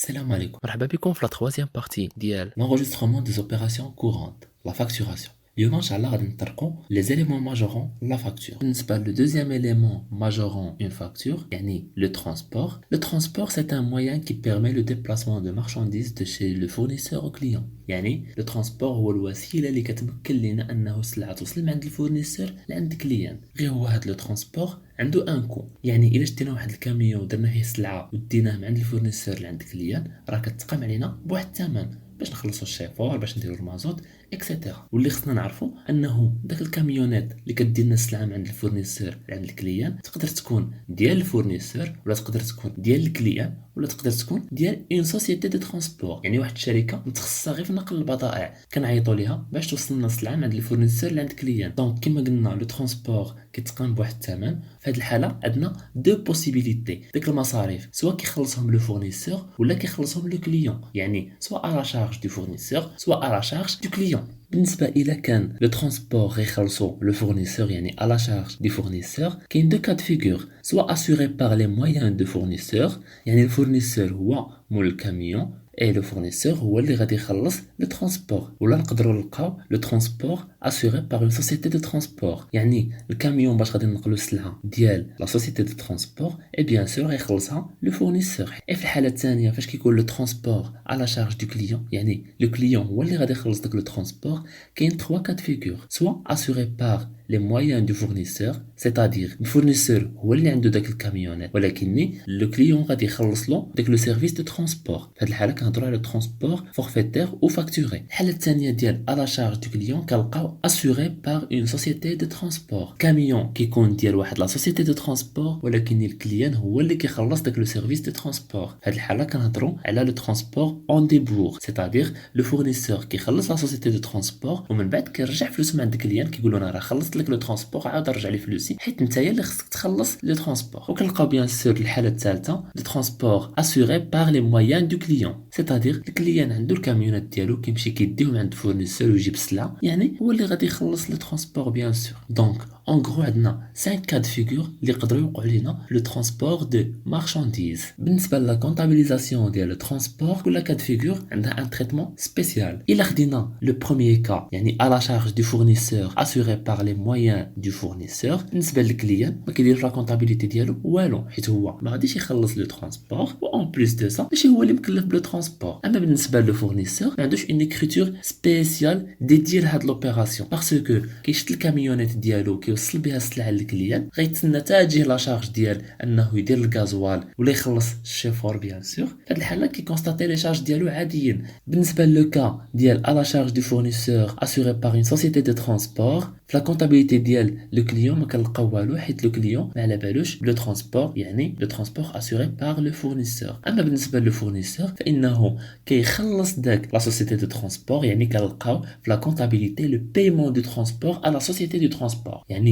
Salam alaikum. مرحبا بكم في لا troisième partie ديال L'enregistrement des opérations courantes, la facturation. اليوم ان شاء الله غادي نطرقوا les éléments majorants la facture. بالنسبة le deuxième élément majorant une facture, يعني le transport. Le transport c'est un moyen qui permet le déplacement de marchandises de chez le fournisseur au client. يعني le transport هو الوسيلة اللي كتمكن لنا انه السلعة توصل من عند الفورنيسور لعند الكليان. غير هو هذا لو ترونسبور عنده ان كو، يعني الا شدينا واحد الكاميون ودرنا فيه السلعة وديناه من عند الفورنيسور لعند الكليان راه كتقام علينا بواحد الثمن باش نخلصوا الشيفور، باش نديروا المازوت اكسيتيرا. واللي خصنا نعرفوا انه داك الكاميونات اللي كدير لنا السلعه من عند الفورنيسور عند الكليان تقدر تكون ديال الفورنيسور ولا تقدر تكون ديال الكليان ولا تقدر تكون ديال اون سوسيتي دو ترونسبور، يعني واحد الشركه متخصصه غير في نقل البضائع كنعيطوا ليها باش توصل لنا السلعه من عند الفورنيسور لعند الكليان. دونك كما قلنا لو ترونسبور كيتقام بواحد الثمن. في هذه الحاله عندنا دو بوسيبيليتي، ديك المصاريف سواء كيخلصهم لو فورنيسور ولا كيخلصهم لو كليون، يعني سواء على شارج دو فورنيسور سواء على شارج دو كليون. بالنسبه الى كان لو ترونسبور غيخلصو لو فورنيسور يعني على شارج دي فورنيسور، كاين دو كاد فيغور، سواء اسوري بار لي مويان دو فورنيسور، يعني الفورنيسور هو مول الكاميون اي لو فورنيسور هو اللي غادي يخلص لو ترونسبور. ولا نقدروا نلقاو لو ترونسبور اسوري بار اون سوسيتي دو ترونسبور، يعني الكاميون باش غادي نقلوا السلعه ديال لا سوسيتي دو ترونسبور اي بيان سور غيخلصها لو فورنيسور. اي في الحاله الثانيه فاش كيكون لو ترونسبور على شارج دو كليون، يعني لو كليون هو اللي غادي يخلص داك لو ترونسبور، كاين 3 كاد فيغور، سواء اسوري بار les moyens du fournisseur، c'est-à-dire le fournisseur هو اللي عنده داك الكاميونات ولكن لو كليون غادي يخلص له داك لو سيرفيس دو ترونسبور. في هذه الحاله كنهضروا على ترونسبور فورفيتير او فاكتوري. الحاله الثانيه ديال على شارج دو كليون كنلقاو اسوري بار اون سوسيتي دو ترونسبور، كاميون كيكون ديال واحد لا سوسيتي دو ترونسبور ولكن الكليان هو اللي كيخلص داك لو سيرفيس دو ترونسبور. في هذه الحاله كنهضروا على لو ترونسبور اون ديبور، c'est-à-dire لو فورنيسور كيخلص لا سوسيتي دو ترونسبور ومن بعد كيرجع فلوس من عند الكليان كيقول له انا راه خلصت لك لو ترونسبور عاود رجع لي فلوسي حيت نتايا اللي خصك تخلص لو ترونسبور. وكنلقاو بيان سور الحاله الثالثه لو ترونسبور اسوري بار لي مويان دو كليون، c'est-à-dire الكليان عنده الكاميونات ديالو كيمشي كيديهم عند الفورنيسور ويجيب السلعه، يعني هو اللي غادي يخلص لو ترونسبور بيان سور. دونك en gros عندنا 5 cas de figure اللي يقدروا يوقعوا لينا لو ترونسبور دو مارشانديز. بالنسبه لا كونطابيليزاسيون ديال لو ترونسبور كل كاد فيغور عندها ان تريتمون سبيسيال. الا خدينا لو بروميير كا يعني على شارج دو فورنيسور اسوري بار لي مويان دو فورنيسور، بالنسبه للكليان ما كيديرش لا كونطابيليتي ديالو والو حيت هو ما غاديش يخلص لو ترونسبور و اون بليس دو سا ماشي هو اللي مكلف بلو ترونسبور. اما بالنسبه لو فورنيسور ما عندوش اون اكريتور سبيسيال ديدي لهاد لوبيراسيون باسكو كيشد الكاميونات ديالو كيوصل بها السلعه للكليان، غيتسنى تا تجيه لا شارج ديال انه يدير الغازوال ولا يخلص الشيفور بيان سور. في هاد الحاله كيكونستاتي لي شارج ديالو عاديين. بالنسبه لو كا ديال على شارج دو فورنيسور اسوري بار اون سوسيتي دو ترونسبور، في لا كونطابيليتي ديال لو كليون ما كنلقاو والو حيت لو كليون ما على بالوش بلو ترونسبور، يعني لو ترونسبور اسوري بار لو فورنيسور. اما بالنسبه لو فورنيسور فانه كيخلص داك لا سوسيتي دو ترونسبور، يعني كنلقاو في لا كونطابيليتي لو بايمون دو ترونسبور à la société du transport. يعني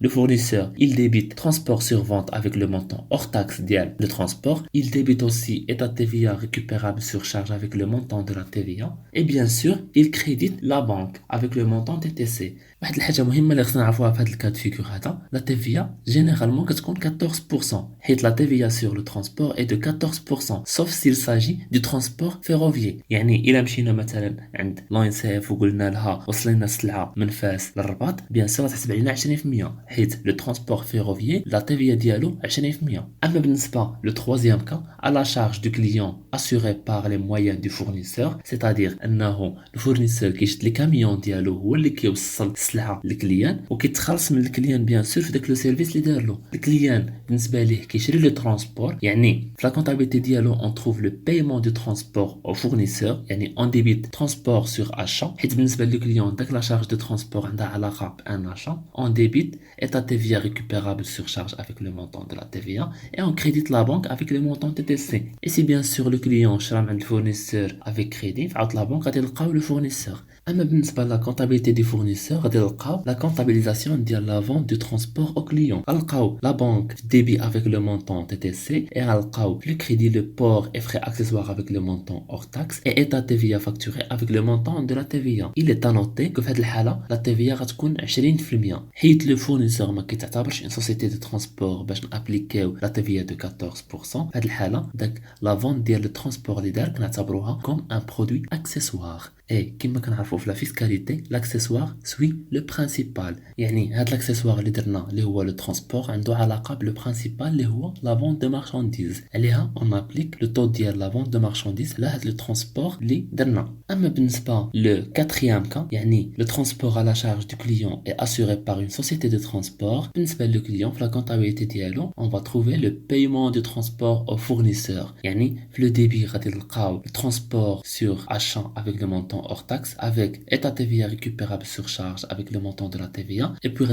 le fournisseur, il débite transport sur vente avec le montant hors taxe dial de transport. Il débite aussi état TVA récupérable sur charge avec le montant de la TVA. Et bien sûr, il crédite la banque avec le montant TTC. واحد الحاجه مهمه اللي خصنا نعرفوها في هذا الكاد فيغور هذا، لا TVA généralement كتكون 14%، حيت لا TVA sur le transport est de 14% sauf s'il s'agit du transport ferroviaire. يعني الا مشينا مثلا عند لاينسيف وقلنا لها وصل لنا السلعه من فاس للرباط بيان سور تحسب علينا 20%، حيت لو ترونسبور فيروفيير لا TVA ديالو 20%. اما بالنسبه لو troisième cas à la charge du client assuré par les moyens du fournisseur، c'est-à-dire انه الفورنيسور كيشد لي كاميون ديالو هو اللي كيوصل السلعه للكليان وكيتخلص من الكليان بيان سور في داك لو سيرفيس اللي دار له. الكليان بالنسبه ليه كيشري لو ترونسبور، يعني في لا كونطابيليتي ديالو اون تروف لو بايمون دو ترونسبور او فورنيسور، يعني اون ديبيت ترونسبور سور اشا، حيت بالنسبه للكليون داك لا شارج دو ترونسبور عندها علاقه بان اشا. اون ديبيت état TVA récupérable sur charge avec le montant de la TVA et on crédite la banque avec le montant TTC. Et si bien sûr le client شرا عند الفورنيسور avec crédit فعاود la banque غادي تلقاو le fournisseur. اما بالنسبه لا comptabilité du fournisseur غادي نلقاو la comptabilisation ديال la vente du transport au client. غنلقاو la banque débit avec le montant TTC et غنلقاو le crédit, le port et frais accessoires avec le montant hors taxe et état TVA facturé avec le montant de la TVA. Il est à noter que في هذه الحاله la TVA غتكون 20% حيت le fournisseur ما كيتعتبرش une société de transport باش نابليكيو la TVA de 14%. في هذه الحاله داك la vente ديال le transport اللي دار كنعتبروها comme un produit accessoire. اي كما كنعرفوا في لا فيسكاليتي لاكسيسوار سوي لو برينسيبال، يعني هاد لاكسيسوار اللي درنا اللي هو لو ترونسبور عنده علاقه بلو برينسيبال اللي هو لا فونت دو مارشانديز، عليها اون ابليك لو طو ديال لا فونت دو مارشانديز على هاد لو ترونسبور اللي درنا. اما بالنسبه لو كاتريام كا يعني لو ترونسبور على شارج دو كليون اي اسوري بار اون سوسيتي دو ترونسبور، بالنسبه لو كليون في لا كونتابيليتي ديالو اون فا تروفي لو بايمون دو ترونسبور او فورنيسور، يعني في لو ديبي غادي نلقاو لو ترونسبور سور achat avec le montant hors taxe, avec état TVA récupérable sur charge avec le montant de la TVA, et puis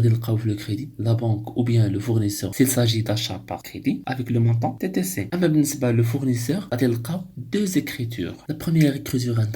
le crédit, la banque ou bien le fournisseur s'il s'agit d'achat par crédit avec le montant TTC. Le fournisseur a deux écritures. La première écriture est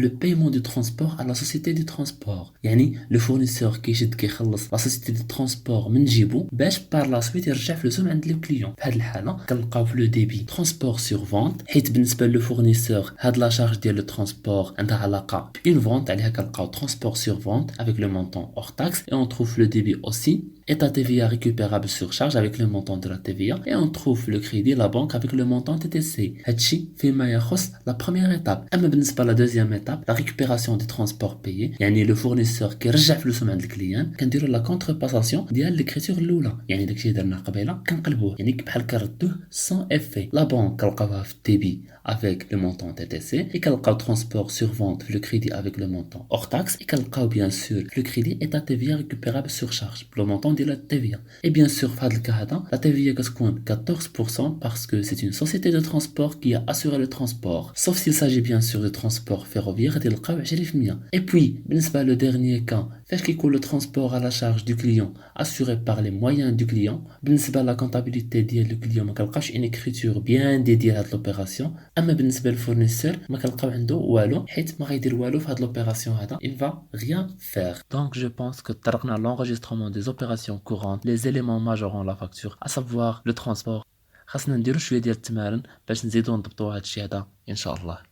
le paiement du transport à la société de transport. Yani le fournisseur qui يخلص la société de transport من جيبو باش par la suite يرجع فلوسهم عند le client. في هذه الحالة كنلقاو في le débit transport sur vente حيت بالنسبة le fournisseur هاد la charge ديال le transport عندها علاقة une vente عليها كنلقاو transport sur vente avec le montant hors taxe, et on trouve le débit aussi état TVA récupérable sur charge avec le montant de la TVA, et on trouve le crédit la banque avec le montant TTC. هادشي فيما يخص la première étape. اما بالنسبة la deuxième étape la récupération des transports payés، يعني le fournisseur كيرجع فلوسهم عند الكليان كنديروا لا contrepassation ديال l'écriture الاولى، يعني داكشي درنا قبيله كنقلبوه يعني بحال كنردوه sans effet. la banque كنلقاوها في الديبي avec le montant TTC et كنلقاو transport sur vente le crédit avec le montant hors taxe, et كنلقاو bien sûr le crédit état TVA récupérable sur charge le montant de la TVA. Et bien sûr في هذا الكا هذا la TVA كتكون 14% parce que c'est une société de transport qui a assuré le transport, sauf s'il s'agit bien sûr de transport ferroviaire غادي نلقاو 20%. et puis بالنسبة le dernier cas فاش كيكون le transport à la charge du client assuré par les moyens du client، بالنسبة la comptabilité ديال le client ما كنلقاش une écriture bien dédiée à l'opération. اما بالنسبه للفورنيسور ما كنلقاو عنده والو حيت ما غيدير والو في هاد لوبيراسيون هذا، il va rien faire. Donc je pense que طرقنا l'enregistrement des opérations courantes, les éléments majorant la facture, à savoir le transport. خاصنا نديرو شويه ديال التمارين باش نزيدو نضبطوا هاد الشيء هذا ان شاء الله.